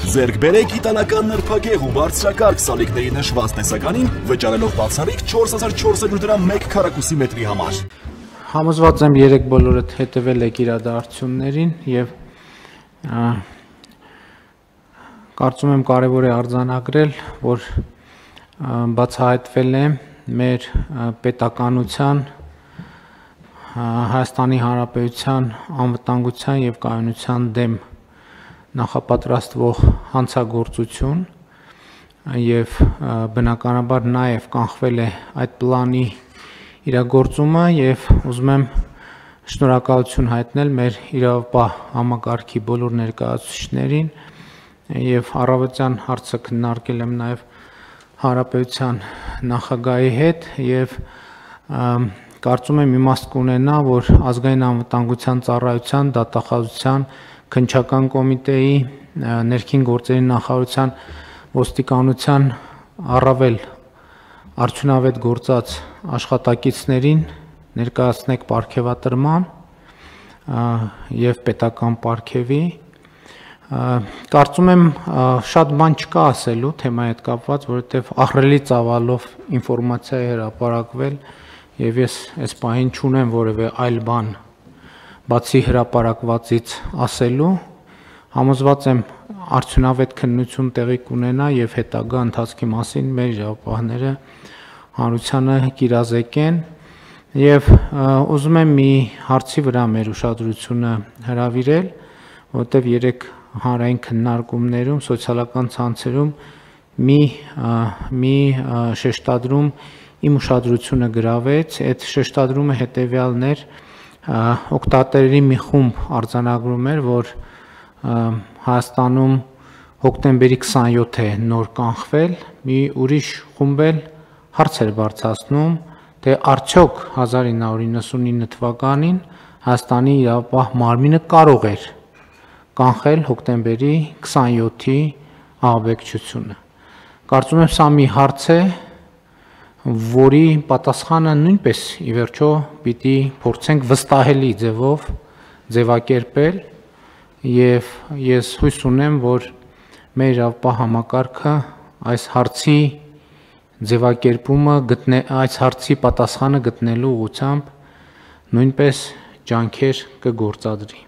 Ձեռք բերեք իտալական նրբագեղ ու բարձրակարգ սալիկների նշված տեսականին, վճարելով բացառիկ 4400 դրամ 1 քառակուսի մետրի համար։ Համոզված եմ երեք բոլորդ հետևել եք իրադարձություններին եւ կարծում եմ կարևոր է արձանագրել, որ բացահայտվել է մեր պետականության Հայաստանի Հանրապետության անվտանգության եւ կայունության դեմ նախապատրաստվող հանցագործություն եւ բնականաբար նաեւ կանխվել է այդ պլանի իրագործումը եւ ուզում եմ շնորհակալություն հայտնել մեր իրավապահ համակարգի բոլոր ներկայացուցիչներին եւ առավոտյան հարցը քննարկել եմ նաեւ Հանրապետության նախագահի հետ եւ կարծում եմ իմաստ կունենա, որ ազգային անվտանգության ծառայության, դատախազության, քննչական կոմիտեի, ներքին գործերի նախարարության, ոստիկանության առավել արդյունավետ գործած աշխատակիցներին ներկայացնեք պարգևատրման եւ պետական պարգևի։ Կարծում եմ շատ բան չկա ասելու թեմայի հետ կապված, որովհետեւ ահռելի ծավալով ինֆորմացիա է հրապարակվել եւ ես այս պահին չունեմ որևէ այլ բան բացի հրապարակվածից ասելու, համոզված եմ արդյունավետ քննություն տեղի կունենա եւ հետագա ընթացքի մասին մեր իրավապահները հանրությանը կիրազեկեն եւ ուզում եմ մի հարցի վրա մեր ուշադրությունը հրավիրել, որովհետեւ երեք հանրային քննարկումներում սոցիալական ցանցերում մի շեշտադրում իմ ուշադրությունը գրավեց, այդ շեշտադրումը հետևյալն էր, օգտատերերի մի խումբ արձանագրում էր, որ Հայաստանում հոկտեմբերի 27 է նոր կանխվել, մի ուրիշ խումբ էլ հարց էր բարձրացնում, թե արդյոք 1999 թվականին Հայաստանի իրավապահ մարմինը կարող էր կանխել հոկտեմբերի 27-ի ահաբեկչությունը։ Կարծում եմ սա մի հարց է, որի պատասխանը նույնպես ի վերջո պիտի փորձենք վստահելի ձևով ձևակերպել եւ ես հույս ունեմ, որ մեր իրավապահ համակարգը այս հարցի ձևակերպումը այս հարցի պատասխանը գտնելու ուղղությամբ նույնպես ջանքեր կգործադրի։